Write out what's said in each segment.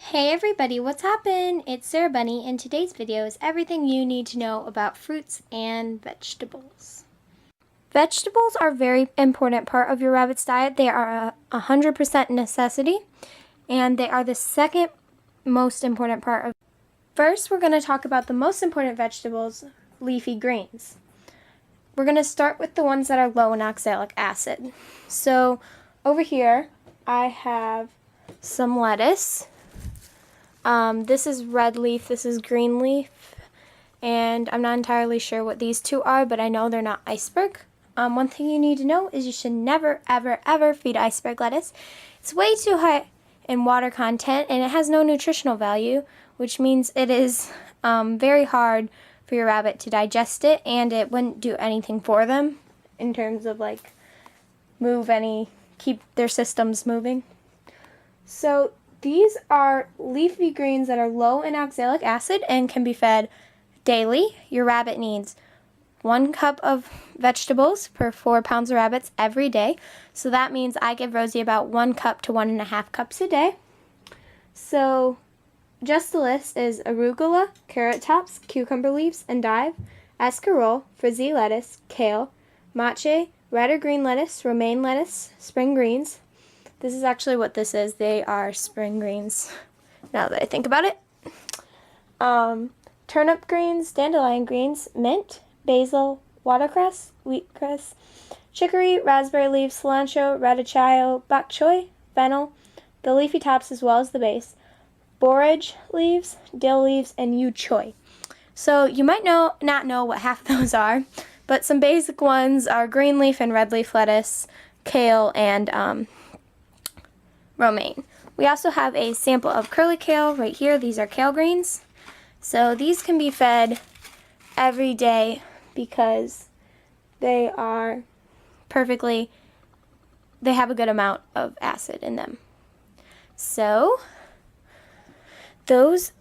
Hey everybody, what's happened? It's Sarah Bunny, and today's video is everything you need to know about fruits and vegetables. Vegetables are a very important part of your rabbit's diet. They are 100% necessity, and they are the second most important part of. First, we're going to talk about the most important vegetables, leafy greens. We're going to start with the ones that are low in oxalic acid. So, over here, I have some lettuce. This is red leaf, this is green leaf, and I'm not entirely sure what these two are, but I know they're not iceberg. One thing you need to know is you should never, ever, ever feed iceberg lettuce. It's way too high in water content, and it has no nutritional value, which means it is very hard for your rabbit to digest it, and it wouldn't do anything for them in terms of like keep their systems moving. So these are leafy greens that are low in oxalic acid and can be fed daily. Your rabbit needs 1 cup of vegetables per 4 pounds of rabbits every day. So that means I give Rosie about 1 cup to 1.5 cups a day. So just the list is arugula, carrot tops, cucumber leaves, endive, escarole, frizzy lettuce, kale, mache, red or green lettuce, romaine lettuce, spring greens. This is actually what this is. They are spring greens, now that I think about it. Turnip greens, dandelion greens, mint, basil, watercress, wheatcress, chicory, raspberry leaves, cilantro, radicchio, bok choy, fennel, the leafy tops as well as the base, borage leaves, dill leaves, and yu choy. So you might not know what half those are, but some basic ones are green leaf and red leaf lettuce, kale, and romaine. We also have a sample of curly kale right here. These are kale greens. So these can be fed every day because they have a good amount of acid in them. So those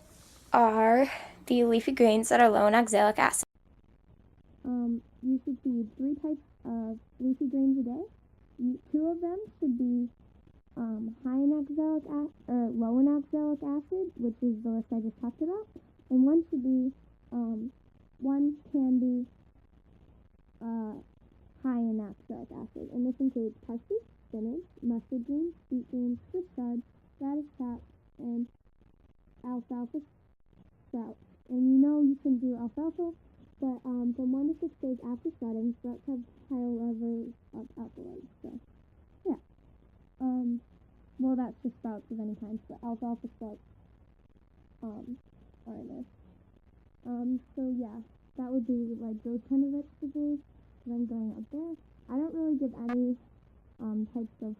are the leafy greens that are low in oxalic acid. You should feed 3 types of leafy greens a day. 2 of them should be high in oxalic acid, or low in oxalic acid, which is the list I just talked about, and one can be high in oxalic acid, and this includes parsley, spinach, mustard greens, sweet greens, Swiss chard, radish tops, and alfalfa sprouts. And you can do alfalfa, but from 1 to 6 days after sprouting, sprouts have higher levels of alkaloids. So, yeah. Well, that's just sprouts of any kind, but alfalfa sprouts are in this. So yeah, that would be like those kind of vegetables that I'm going up there. I don't really give any types of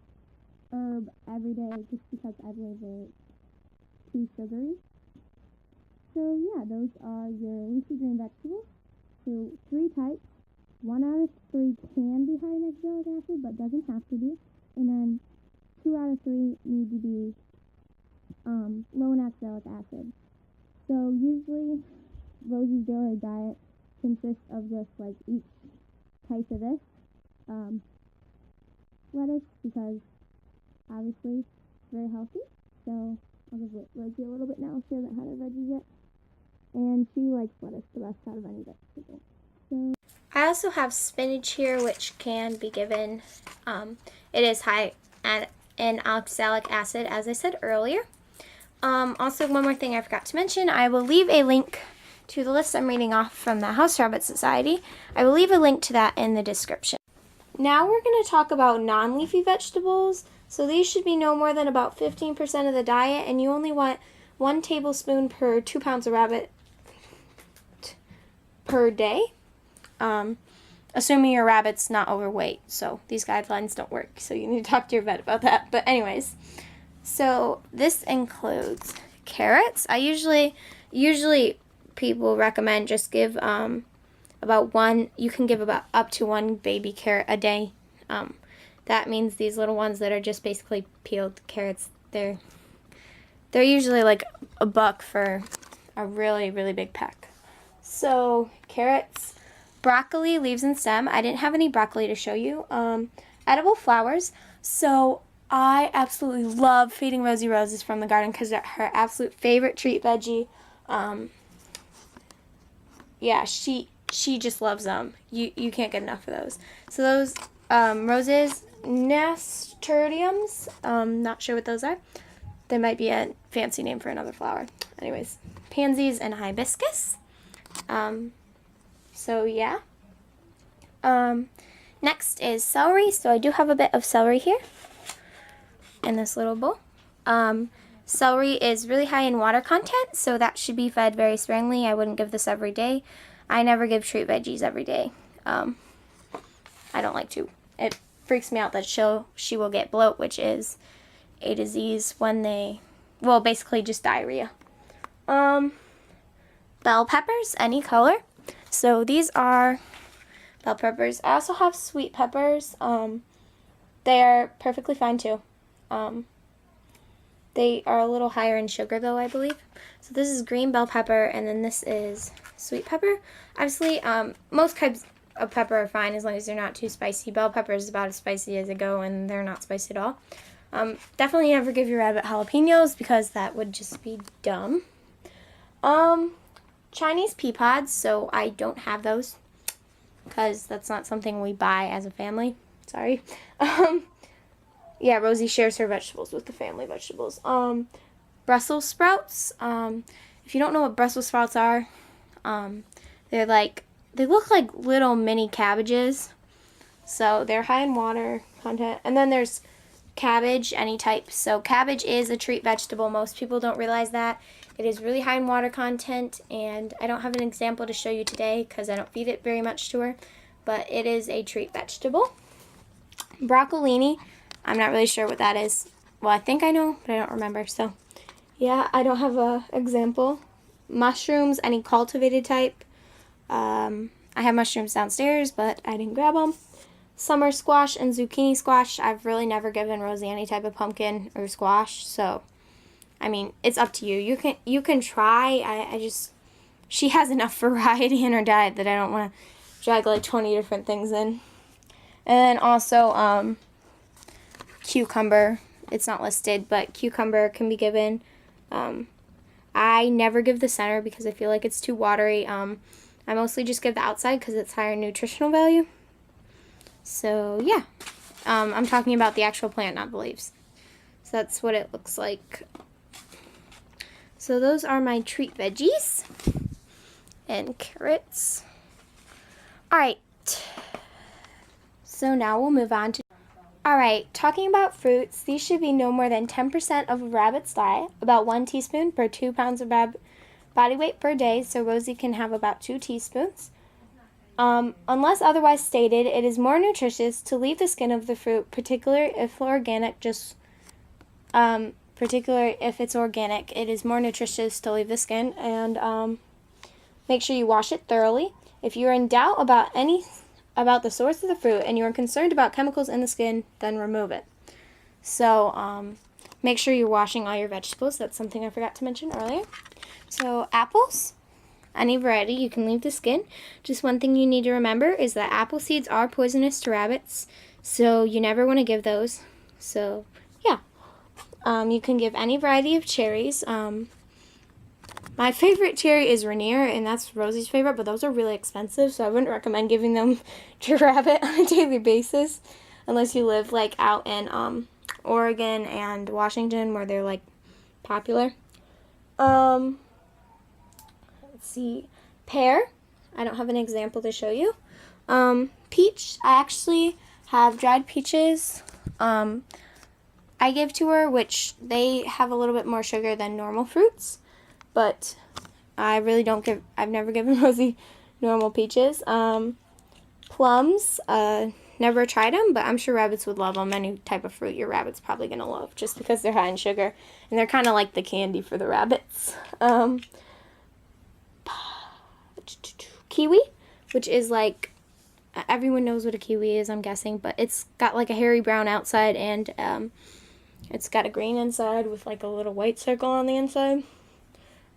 herb every day just because I believe they're too sugary. So yeah, those are your leafy green vegetables. So 3 types. 1 out of 3 can be high in oxalic acid, but doesn't have to be. And then 2 out of 3 need to be low in oxalic acid. So usually Rosie's daily diet consists of just like each type of this lettuce, because obviously it's very healthy. So I'll give Rosie a little bit now. She hasn't had her veggies yet, and she likes lettuce the best out of any vegetable. So I also have spinach here, which can be given. It is high in oxalic acid, as I said earlier. Also, one more thing I forgot to mention, I will leave a link to the list I'm reading off from the House Rabbit Society. I will leave a link to that in the description. Now we're going to talk about non-leafy vegetables. So these should be no more than about 15% of the diet, and you only want 1 tablespoon per 2 pounds of rabbit per day. Assuming your rabbit's not overweight, so these guidelines don't work, so you need to talk to your vet about that. But anyways, so this includes carrots. I usually people recommend just give about 1. You can give about up to 1 baby carrot a day. That means these little ones that are just basically peeled carrots. They're usually like $1 for a really, really big pack. So carrots, broccoli, leaves and stem. I didn't have any broccoli to show you. Edible flowers. So I absolutely love feeding Rosie roses from the garden because they're her absolute favorite treat veggie. Yeah, she just loves them. You can't get enough of those. So those roses, nasturtiums, not sure what those are. They might be a fancy name for another flower. Anyways, pansies and hibiscus. So yeah. Next is celery. So I do have a bit of celery here in this little bowl. Celery is really high in water content, so that should be fed very sparingly. I wouldn't give this every day. I never give treat veggies every day. I don't like to. It freaks me out that she will get bloat, which is a disease when they, well, basically just diarrhea. Bell peppers, any color. So these are bell peppers. I also have sweet peppers. They are perfectly fine too. They are a little higher in sugar though, I believe. So this is green bell pepper, and then this is sweet pepper. Obviously, most types of pepper are fine as long as they're not too spicy. Bell pepper is about as spicy as they go, and they're not spicy at all. Definitely never give your rabbit jalapenos because that would just be dumb. Chinese pea pods, so I don't have those because that's not something we buy as a family. Sorry. Yeah, Rosie shares her vegetables with the family vegetables. Brussels sprouts. If you don't know what Brussels sprouts are, they look like little mini cabbages. So they're high in water content. And then there's cabbage, any type. So cabbage is a treat vegetable. Most people don't realize that. It is really high in water content, and I don't have an example to show you today because I don't feed it very much to her, but it is a treat vegetable. Broccolini. I'm not really sure what that is. Well, I think I know, but I don't remember. So, yeah, I don't have an example. Mushrooms, any cultivated type. I have mushrooms downstairs, but I didn't grab them. Summer squash and zucchini squash. I've really never given Rosie any type of pumpkin or squash. So, I mean, it's up to you. You can try. She has enough variety in her diet that I don't want to drag like 20 different things in. And then also, cucumber. It's not listed, but cucumber can be given. I never give the center because I feel like it's too watery. I mostly just give the outside because it's higher nutritional value. So yeah, I'm talking about the actual plant, not the leaves. So that's what it looks like. So those are my treat veggies and carrots. All right. So now we'll move on to. Alright, talking about fruits, these should be no more than 10% of a rabbit's diet, about 1 teaspoon per 2 pounds of body weight per day, so Rosie can have about 2 teaspoons. Unless otherwise stated, it is more nutritious to leave the skin of the fruit, particularly if organic, particularly if it's organic. It is more nutritious to leave the skin, and make sure you wash it thoroughly. If you're in doubt about the source of the fruit and you are concerned about chemicals in the skin, then remove it. So make sure you're washing all your vegetables. That's something I forgot to mention earlier. So apples, any variety, you can leave the skin. Just one thing you need to remember is that apple seeds are poisonous to rabbits, so you never want to give those. So yeah, you can give any variety of cherries. My favorite cherry is Rainier, and that's Rosie's favorite, but those are really expensive, so I wouldn't recommend giving them to your rabbit on a daily basis unless you live like out in Oregon and Washington where they're like popular. Let's see. Pear. I don't have an example to show you. Peach. I actually have dried peaches. I give to her, which they have a little bit more sugar than normal fruits. But I really don't give, I've never given Rosie normal peaches. Plums, never tried them, but I'm sure rabbits would love them. Any type of fruit your rabbit's probably going to love just because they're high in sugar. And they're kind of like the candy for the rabbits. Kiwi, which is like, everyone knows what a kiwi is, I'm guessing, but it's got like a hairy brown outside and it's got a green inside with like a little white circle on the inside.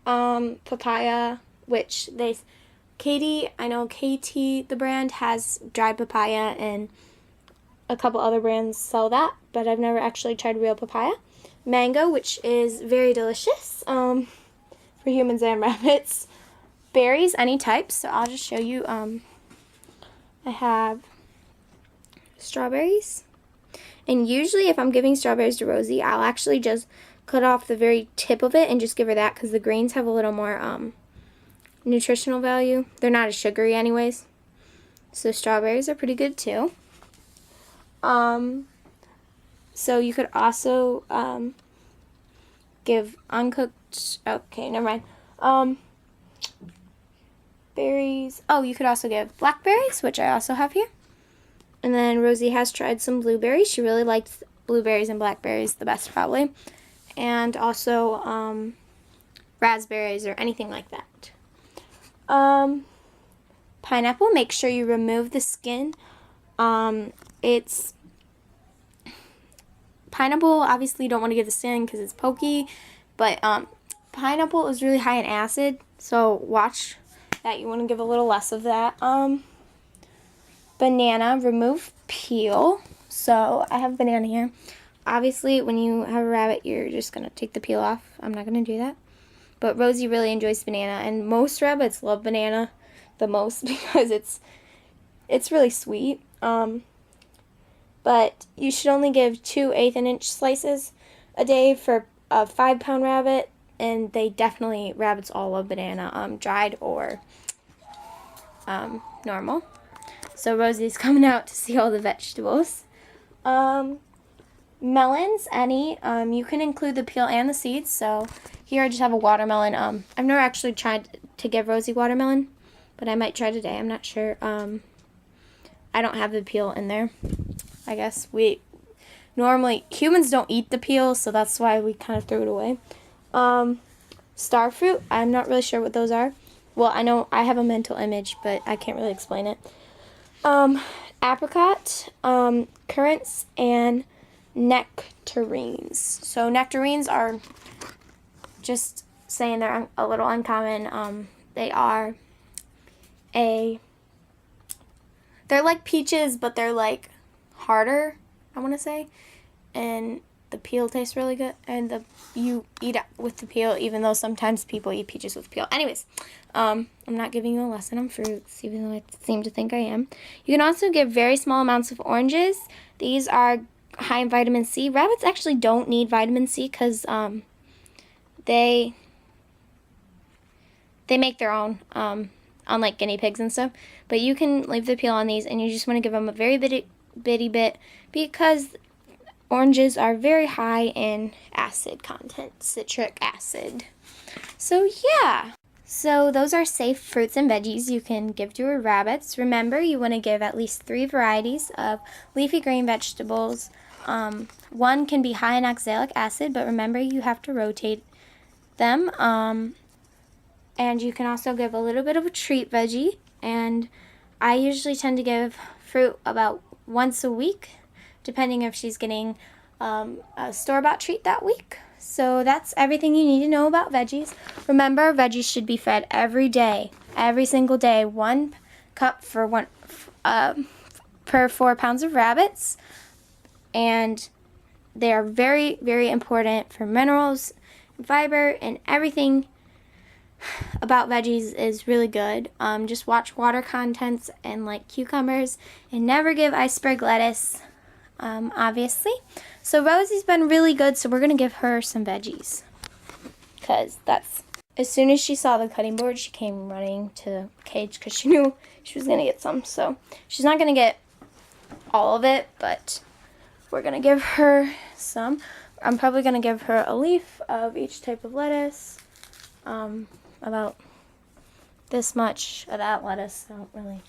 Papaya, which I know KT, the brand, has dried papaya in a couple other brands sell that, but I've never actually tried real papaya. Mango, which is very delicious for humans and rabbits. Berries, any types. So I'll just show you. I have strawberries. And usually if I'm giving strawberries to Rosie, I'll actually just cut off the very tip of it and just give her that, because the greens have a little more nutritional value. They're not as sugary anyways. So strawberries are pretty good too. So you could also give uncooked, okay, never mind. Berries. Oh, you could also give blackberries, which I also have here. And then Rosie has tried some blueberries. She really likes blueberries and blackberries the best, probably. And also raspberries or anything like that. Pineapple, make sure you remove the skin. Pineapple, obviously you don't want to give the skin because it's pokey, but pineapple is really high in acid, so watch that. You want to give a little less of that. Banana, remove peel. So I have banana here. Obviously, when you have a rabbit, you're just going to take the peel off. I'm not going to do that. But Rosie really enjoys banana, and most rabbits love banana the most because it's really sweet. But you should only give 2 1/8" slices a day for a 5-pound rabbit, and rabbits all love banana, dried or normal. So Rosie's coming out to see all the vegetables. Melons, any. You can include the peel and the seeds. So here I just have a watermelon. I've never actually tried to give Rosie watermelon, but I might try today. I'm not sure. I don't have the peel in there. I guess normally humans don't eat the peel, so that's why we kind of threw it away. Star fruit, I'm not really sure what those are. Well, I know I have a mental image, but I can't really explain it. Apricot, currants, and nectarines. So nectarines are, just saying, they're a little uncommon. They're like peaches, but they're like harder, I want to say, and the peel tastes really good, and you eat it with the peel, even though sometimes people eat peaches with peel. Anyways, I'm not giving you a lesson on fruits, even though I seem to think I am. You can also give very small amounts of oranges. These are high in vitamin C. Rabbits actually don't need vitamin C because they make their own, unlike guinea pigs and stuff. But you can leave the peel on these, and you just want to give them a very bitty bit, because oranges are very high in acid content, citric acid. So yeah. So those are safe fruits and veggies you can give to your rabbits. Remember, you want to give at least 3 varieties of leafy green vegetables. One can be high in oxalic acid, but remember you have to rotate them. And you can also give a little bit of a treat veggie. And I usually tend to give fruit about once a week, depending if she's getting a store-bought treat that week. So that's everything you need to know about veggies. Remember, veggies should be fed every day, every single day. 1 cup per 4 pounds of rabbits. And they are very, very important for minerals, fiber, and everything about veggies is really good. Just watch water contents and like cucumbers, and never give iceberg lettuce, obviously. So Rosie's been really good, so we're going to give her some veggies, because as soon as she saw the cutting board, she came running to the cage because she knew she was going to get some. So she's not going to get all of it, but we're going to give her some. I'm probably going to give her a leaf of each type of lettuce, about this much of that lettuce. I don't really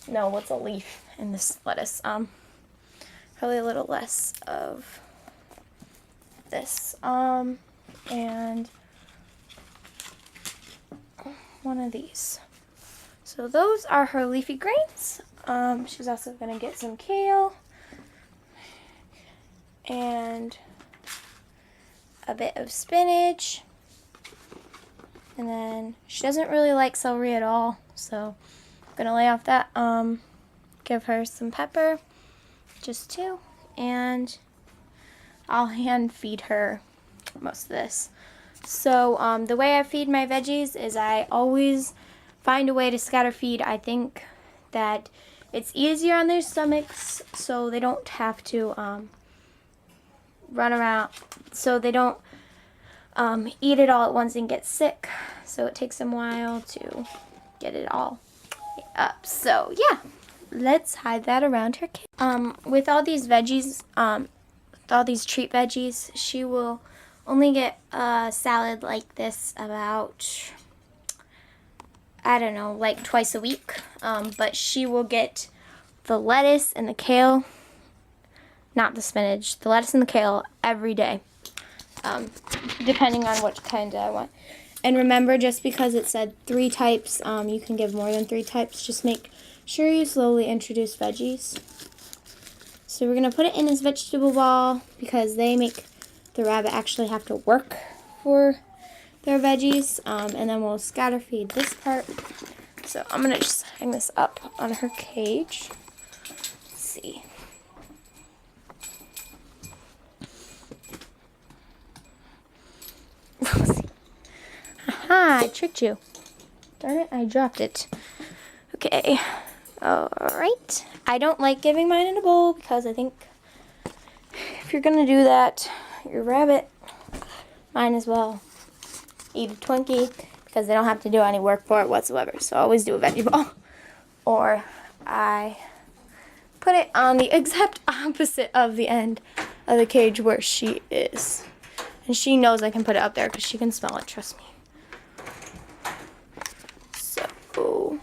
know what's a leaf in this lettuce. Probably a little less of this, and one of these. So those are her leafy greens. She's also going to get some kale and a bit of spinach. And then she doesn't really like celery at all, so I'm going to lay off that. Give her some pepper, just 2, and I'll hand feed her most of this. So the way I feed my veggies is I always find a way to scatter feed. I think that it's easier on their stomachs, so they don't have to run around, so they don't eat it all at once and get sick. So it takes them a while to get it all up. So yeah, let's hide that around her cage. With all these veggies, with all these treat veggies, she will only get a salad like this about, I don't know, like twice a week. But she will get the lettuce and the kale, not the spinach, the lettuce and the kale every day, depending on what kind I want. And remember, just because it said 3 types, you can give more than 3 types. Just make sure you slowly introduce veggies. So we're going to put it in this vegetable ball because they make the rabbit actually have to work for their veggies. And then we'll scatter feed this part. So I'm going to just hang this up on her cage. Let's see. Haha, I tricked you. Darn it, I dropped it. Okay. Alright. I don't like giving mine in a bowl because I think if you're going to do that, your rabbit might as well eat a Twinkie because they don't have to do any work for it whatsoever. So I always do a veggie ball. Or I put it on the exact opposite of the end of the cage where she is. And she knows I can put it up there because she can smell it, trust me. So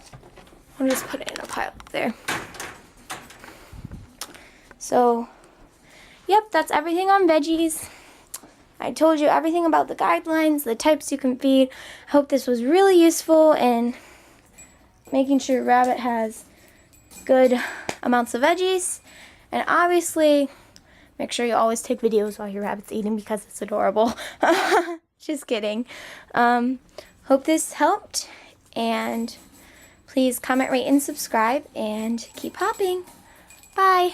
I'll just put it in a pile up there. So, yep, that's everything on veggies. I told you everything about the guidelines, the types you can feed. I hope this was really useful in making sure your rabbit has good amounts of veggies. And obviously, make sure you always take videos while your rabbit's eating because it's adorable. Just kidding. Hope this helped. And please comment, rate, and subscribe. And keep hopping. Bye.